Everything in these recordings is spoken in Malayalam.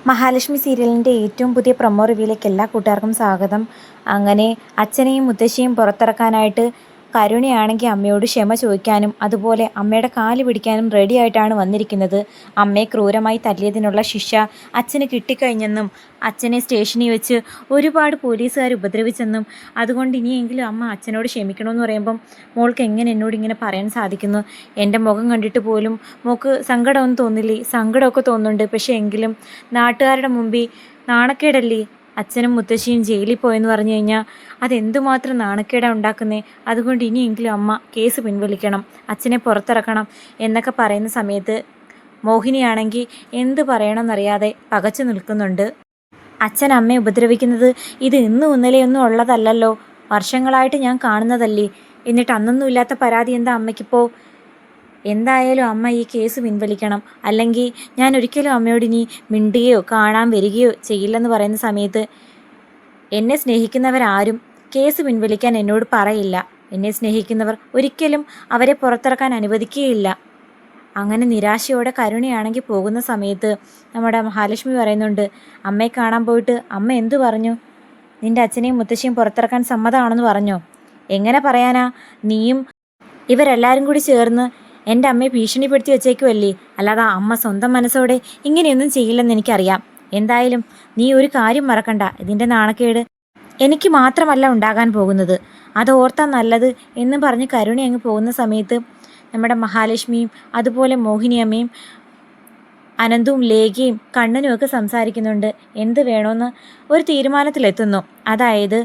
മഹാലക്ഷ്മി സീരിയലിൻ്റെ ഏറ്റവും പുതിയ പ്രൊമോ റിവ്യൂയിലേക്ക് എല്ലാ കൂട്ടുകാർക്കും സ്വാഗതം. അങ്ങനെ അച്ഛനെയും മുത്തശ്ശിയും പുറത്തിറക്കാനായിട്ട് കരുണയാണെങ്കിൽ അമ്മയോട് ക്ഷമ ചോദിക്കാനും അതുപോലെ അമ്മയുടെ കാല് പിടിക്കാനും റെഡി ആയിട്ടാണ് വന്നിരിക്കുന്നത്. അമ്മയെ ക്രൂരമായി തല്ലിയതിനുള്ള ശിക്ഷ അച്ഛന് കിട്ടിക്കഴിഞ്ഞെന്നും അച്ഛനെ സ്റ്റേഷനിൽ വെച്ച് ഒരുപാട് പോലീസുകാർ ഉപദ്രവിച്ചെന്നും അതുകൊണ്ട് ഇനിയെങ്കിലും അമ്മ അച്ഛനോട് ക്ഷമിക്കണമെന്ന് പറയുമ്പം മോൾക്ക് എങ്ങനെ എന്നോട് ഇങ്ങനെ പറയാൻ സാധിക്കുന്നു? എൻ്റെ മുഖം കണ്ടിട്ട് പോലും മോൾക്ക് സങ്കടമൊന്നും തോന്നില്ലേ? സങ്കടമൊക്കെ തോന്നുന്നുണ്ട്, പക്ഷേ എങ്കിലും നാട്ടുകാരുടെ മുമ്പിൽ നാണക്കേടല്ലേ? അച്ഛനും മുത്തശ്ശിയും ജയിലിൽ പോയെന്ന് പറഞ്ഞു കഴിഞ്ഞാൽ അതെന്തുമാത്രം നാണക്കേടാണ് ഉണ്ടാക്കുന്നത്. അതുകൊണ്ട് ഇനിയെങ്കിലും അമ്മ കേസ് പിൻവലിക്കണം, അച്ഛനെ പുറത്തിറക്കണം എന്നൊക്കെ പറയുന്ന സമയത്ത് മോഹിനിയാണെങ്കിൽ എന്ത് പറയണമെന്നറിയാതെ പകച്ചു നിൽക്കുന്നുണ്ട്. അച്ഛൻ അമ്മയെ ഉപദ്രവിക്കുന്നത് ഇത് ഇന്നും ഇന്നലെയൊന്നും ഉള്ളതല്ലല്ലോ, വർഷങ്ങളായിട്ട് ഞാൻ കാണുന്നതല്ലേ. എന്നിട്ട് അന്നൊന്നും ഇല്ലാത്ത പരാതി എന്താ അമ്മയ്ക്കിപ്പോൾ? എന്തായാലും അമ്മ ഈ കേസ് പിൻവലിക്കണം, അല്ലെങ്കിൽ ഞാൻ ഒരിക്കലും അമ്മയോട് ഇനി മിണ്ടുകയോ കാണാൻ വരികയോ ചെയ്യില്ലെന്ന് പറയുന്ന സമയത്ത് എന്നെ സ്നേഹിക്കുന്നവരാരും കേസ് പിൻവലിക്കാൻ എന്നോട് പറയില്ല. എന്നെ സ്നേഹിക്കുന്നവർ ഒരിക്കലും അവരെ പുറത്തിറക്കാൻ അനുവദിക്കുകയില്ല. അങ്ങനെ നിരാശയോടെ കരുണയാണെങ്കിൽ പോകുന്ന സമയത്ത് നമ്മുടെ മഹാലക്ഷ്മി പറയുന്നുണ്ട്, അമ്മയെ കാണാൻ പോയിട്ട് അമ്മ എന്തു പറഞ്ഞു? നിൻ്റെ അച്ഛനെയും മുത്തശ്ശിയും പുറത്തിറക്കാൻ സമ്മതമാണെന്ന് പറഞ്ഞോ? എങ്ങനെ പറയാനാ? നീയും ഇവരെല്ലാവരും കൂടി ചേർന്ന് എൻ്റെ അമ്മയെ ഭീഷണിപ്പെടുത്തി വെച്ചേക്കുമല്ലേ, അല്ലാതെ അമ്മ സ്വന്തം മനസ്സോടെ ഇങ്ങനെയൊന്നും ചെയ്യില്ലെന്ന് എനിക്കറിയാം. എന്തായാലും നീ ഒരു കാര്യം മറക്കണ്ട, ഇതിൻ്റെ നാണക്കേട് എനിക്ക് മാത്രമല്ല ഉണ്ടാകാൻ പോകുന്നത്, അത് ഓർത്താൻ നല്ലത് എന്ന് പറഞ്ഞ് കരുണ അങ്ങ് പോകുന്ന സമയത്ത് നമ്മുടെ മഹാലക്ഷ്മിയും അതുപോലെ മോഹിനിയമ്മയും അനന്തവും ലേഖയും കണ്ണനും ഒക്കെ സംസാരിക്കുന്നുണ്ട്. എന്ത് വേണമെന്ന് ഒരു തീരുമാനത്തിലെത്തുന്നു. അതായത്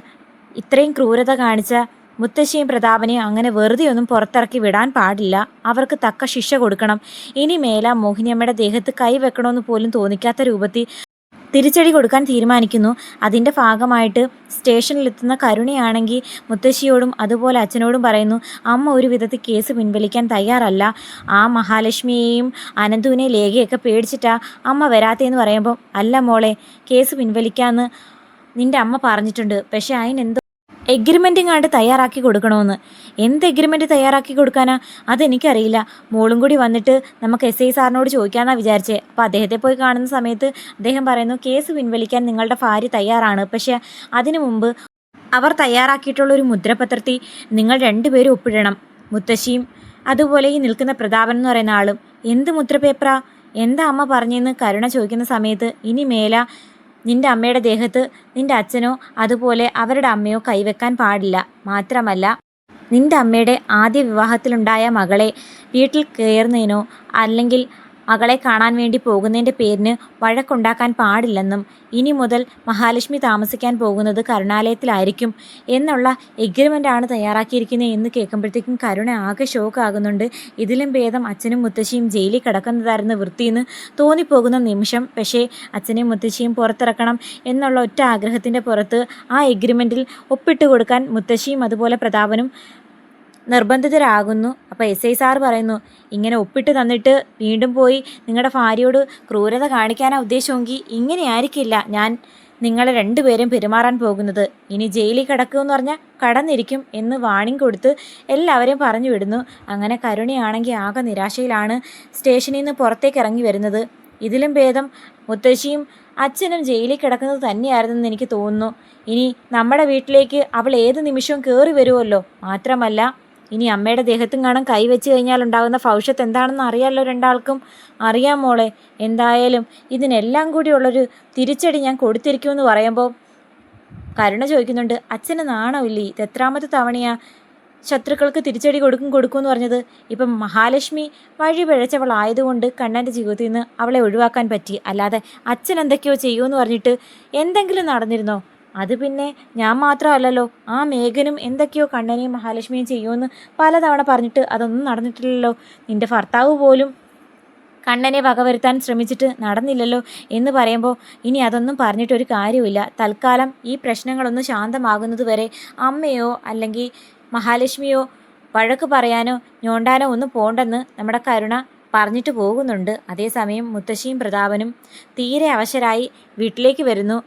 ഇത്രയും ക്രൂരത കാണിച്ച മുത്തശ്ശിയും പ്രതാപനെയും അങ്ങനെ വെറുതെ ഒന്നും പുറത്തിറക്കി വിടാൻ പാടില്ല, അവർക്ക് തക്ക ശിക്ഷ കൊടുക്കണം. ഇനി മേല മോഹിനിയമ്മയുടെ ദേഹത്ത് കൈവെക്കണമെന്ന് പോലും തോന്നിക്കാത്ത രൂപത്തിൽ തിരിച്ചടി കൊടുക്കാൻ തീരുമാനിക്കുന്നു. അതിൻ്റെ ഭാഗമായിട്ട് സ്റ്റേഷനിലെത്തുന്ന കരുണയാണെങ്കിൽ മുത്തശ്ശിയോടും അതുപോലെ അച്ഛനോടും പറയുന്നു, അമ്മ ഒരു വിധത്തിൽ കേസ് പിൻവലിക്കാൻ തയ്യാറല്ല. ആ മഹാലക്ഷ്മിയെയും അനന്തുവിനെ ലേഖയൊക്കെ പേടിച്ചിട്ടാ അമ്മ വരാത്തേന്ന് പറയുമ്പോൾ, അല്ല മോളെ, കേസ് പിൻവലിക്കാമെന്ന് നിൻ്റെ അമ്മ പറഞ്ഞിട്ടുണ്ട്, പക്ഷേ അതിനെന്തോ എഗ്രിമെൻറ്റും കണ്ട് തയ്യാറാക്കി കൊടുക്കണമെന്ന്. എന്ത് എഗ്രിമെൻറ്റ് തയ്യാറാക്കി കൊടുക്കാനാ? അതെനിക്കറിയില്ല. മോളും കൂടി വന്നിട്ട് നമുക്ക് SI സാറിനോട് ചോദിക്കാമെന്നാണ് വിചാരിച്ചേ. അപ്പോൾ അദ്ദേഹത്തെ പോയി കാണുന്ന സമയത്ത് അദ്ദേഹം പറയുന്നു, കേസ് പിൻവലിക്കാൻ നിങ്ങളുടെ ഭാര്യ തയ്യാറാണ്, പക്ഷേ അതിനു മുമ്പ് അവർ തയ്യാറാക്കിയിട്ടുള്ളൊരു മുദ്രപത്രത്തിൽ നിങ്ങൾ രണ്ടുപേരും ഒപ്പിടണം, മുത്തശ്ശിയും അതുപോലെ ഈ നിൽക്കുന്ന പ്രതാപൻ എന്ന് പറയുന്ന ആളും. എന്ത് മുദ്രപേപ്പറാ? എന്താ അമ്മ പറഞ്ഞെന്ന് കരുണ ചോദിക്കുന്ന സമയത്ത്, ഇനി മേല നിൻ്റെ അമ്മയുടെ ദേഹത്ത് നിൻ്റെ അച്ഛനോ അതുപോലെ അവരുടെ അമ്മയോ കൈവെക്കാൻ പാടില്ല. മാത്രമല്ല നിൻ്റെ അമ്മയുടെ ആദ്യ വിവാഹത്തിലുണ്ടായ മകളെ വീട്ടിൽ കയറുന്നതിനോ അല്ലെങ്കിൽ മകളെ കാണാൻ വേണ്ടി പോകുന്നതിൻ്റെ പേരിന് വഴക്കുണ്ടാക്കാൻ പാടില്ലെന്നും ഇനി മുതൽ മഹാലക്ഷ്മി താമസിക്കാൻ പോകുന്നത് കരുണാലയത്തിലായിരിക്കും എന്നുള്ള എഗ്രിമെൻ്റാണ് തയ്യാറാക്കിയിരിക്കുന്നത് എന്ന് കേൾക്കുമ്പോഴത്തേക്കും കരുണ ആകെ ഷോക്കാകുന്നുണ്ട്. ഇതിലും ഭേദം അച്ഛനും മുത്തശ്ശിയും ജയിലിൽ കിടക്കുന്നതായിരുന്നു വൃത്തിയെന്ന് തോന്നിപ്പോകുന്ന നിമിഷം. പക്ഷേ അച്ഛനെയും മുത്തശ്ശിയും പുറത്തിറക്കണം എന്നുള്ള ഒറ്റ ആഗ്രഹത്തിൻ്റെ പുറത്ത് ആ എഗ്രിമെൻറ്റിൽ ഒപ്പിട്ട് കൊടുക്കാൻ മുത്തശ്ശിയും അതുപോലെ പ്രതാപനും നിർബന്ധിതരാകുന്നു. അപ്പോൾ SI സാർ പറയുന്നു, ഇങ്ങനെ ഒപ്പിട്ട് തന്നിട്ട് വീണ്ടും പോയി നിങ്ങളുടെ ഭാര്യയോട് ക്രൂരത കാണിക്കാനാണ് ഉദ്ദേശമെങ്കിൽ ഇങ്ങനെ ആയിരിക്കില്ല ഞാൻ നിങ്ങളെ രണ്ടുപേരും പെരുമാറാൻ പോകുന്നത്. ഇനി ജയിലിൽ കിടക്കുമെന്ന് പറഞ്ഞാൽ കടന്നിരിക്കും എന്ന് വാണിംഗ് കൊടുത്ത് എല്ലാവരെയും പറഞ്ഞു വിടുന്നു. അങ്ങനെ കരുണയാണെങ്കിൽ ആകെ നിരാശയിലാണ് സ്റ്റേഷനിൽ നിന്ന് പുറത്തേക്ക് ഇറങ്ങി വരുന്നത്. ഇതിലും ഭേദം മുത്തശ്ശിയും അച്ഛനും ജയിലിൽ കിടക്കുന്നത് തന്നെയായിരുന്നെന്ന് എനിക്ക് തോന്നുന്നു. ഇനി നമ്മുടെ വീട്ടിലേക്ക് അവൾ ഏത് നിമിഷവും കയറി വരുമല്ലോ. മാത്രമല്ല ഇനി അമ്മയുടെ ദേഹത്തും കാണാൻ കൈവച്ച് കഴിഞ്ഞാൽ ഉണ്ടാകുന്ന ഭവിഷ്യത്ത് എന്താണെന്ന് അറിയാമല്ലോ, രണ്ടാൾക്കും അറിയാം മോളെ. എന്തായാലും ഇതിനെല്ലാം കൂടിയുള്ളൊരു തിരിച്ചടി ഞാൻ കൊടുത്തിരിക്കുമെന്ന് പറയുമ്പോൾ കരുണ ചോദിക്കുന്നുണ്ട്, അച്ഛന് നാണമില്ലേ? ഇത് എത്രാമത്തെ തവണയാ ശത്രുക്കൾക്ക് തിരിച്ചടി കൊടുക്കുമെന്ന് പറഞ്ഞത്? ഇപ്പം മഹാലക്ഷ്മി വഴി പിഴച്ചവളായതുകൊണ്ട് കണ്ണൻ്റെ ജീവിതത്തിൽ നിന്ന് അവളെ ഒഴിവാക്കാൻ പറ്റി, അല്ലാതെ അച്ഛൻ എന്തൊക്കെയോ ചെയ്യുമെന്ന് പറഞ്ഞിട്ട് എന്തെങ്കിലും നടന്നിരുന്നോ? അത് പിന്നെ ഞാൻ മാത്രമല്ലല്ലോ, ആ മേഘനും എന്തൊക്കെയോ കണ്ണനെയും മഹാലക്ഷ്മിയും ചെയ്യുമെന്ന് പലതവണ പറഞ്ഞിട്ട് അതൊന്നും നടന്നിട്ടില്ലല്ലോ. നിൻ്റെ ഭർത്താവ് പോലും കണ്ണനെ വകവരുത്താൻ ശ്രമിച്ചിട്ട് നടന്നില്ലല്ലോ എന്ന് പറയുമ്പോൾ ഇനി അതൊന്നും പറഞ്ഞിട്ടൊരു കാര്യമില്ല. തൽക്കാലം ഈ പ്രശ്നങ്ങളൊന്നും ശാന്തമാകുന്നത് വരെ അമ്മയോ അല്ലെങ്കിൽ മഹാലക്ഷ്മിയോ വഴക്ക് പറയാനോ ഞോണ്ടാനോ ഒന്നും പോണ്ടെന്ന് നമ്മുടെ കരുണ പറഞ്ഞിട്ട് പോകുന്നുണ്ട്. അതേസമയം മുത്തശ്ശിയും പ്രതാപനും തീരെ അവശരായി വീട്ടിലേക്ക് വരുന്നു.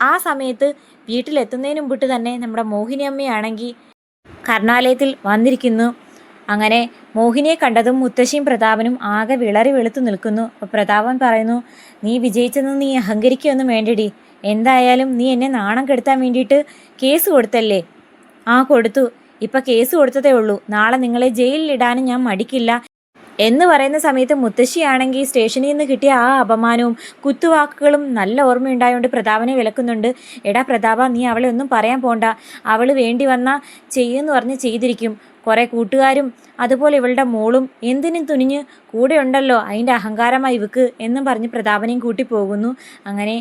ആ സമയത്ത് വീട്ടിലെത്തുന്നതിന് മുമ്പിട്ട് തന്നെ നമ്മുടെ മോഹിനിയമ്മയാണെങ്കിൽ കരുണാലയത്തിൽ വന്നിരിക്കുന്നു. അങ്ങനെ മോഹിനിയെ കണ്ടതും മുത്തശ്ശിയും പ്രതാപനും ആകെ വിളറി വെളുത്തു നിൽക്കുന്നു. അപ്പോൾ പ്രതാപൻ പറയുന്നു, നീ വിജയിച്ചെന്ന് നീ അഹങ്കരിക്കുകയൊന്നും വേണ്ടടി. എന്തായാലും നീ എന്നെ നാണം കെടുത്താൻ വേണ്ടിയിട്ട് കേസ് കൊടുത്തല്ലേ? ആ കൊടുത്തു. ഇപ്പം കേസ് കൊടുത്തതേ ഉള്ളൂ. നാളെ നിങ്ങളെ ജയിലിലിടാനും ഞാൻ മടിക്കില്ല എന്ന് പറയുന്ന സമയത്ത് മുത്തശ്ശിയാണെങ്കിൽ സ്റ്റേഷനിൽ നിന്ന് കിട്ടിയ ആ അപമാനവും കുത്തുവാക്കുകളും നല്ല ഓർമ്മയുണ്ടായതുകൊണ്ട് പ്രതാപനെ വിലക്കുന്നുണ്ട്. എടാ പ്രതാപ, നീ അവളെ ഒന്നും പറയാൻ പോണ്ട. അവൾ വേണ്ടി വന്നാൽ ചെയ്യുമെന്ന് പറഞ്ഞ് ചെയ്തിരിക്കും. കുറേ കൂട്ടുകാരും അതുപോലെ ഇവളുടെ മോളും എന്തിനും തുനിഞ്ഞ് കൂടെ ഉണ്ടല്ലോ, അതിൻ്റെ അഹങ്കാരമായി ഇവക്ക് എന്നും പറഞ്ഞ് പ്രതാപനെയും കൂട്ടി പോകുന്നു. അങ്ങനെ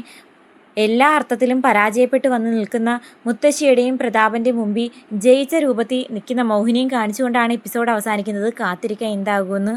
എല്ലാ അർത്ഥത്തിലും പരാജയപ്പെട്ട് വന്ന് നിൽക്കുന്ന മുത്തശ്ശിയുടെയും പ്രതാപൻ്റെ മുമ്പിൽ ജയിച്ച രൂപത്തിൽ നിൽക്കുന്ന മോഹിനിയും കാണിച്ചുകൊണ്ടാണ് എപ്പിസോഡ് അവസാനിക്കുന്നത്. കാത്തിരിക്കാൻ എന്താകുമെന്ന്.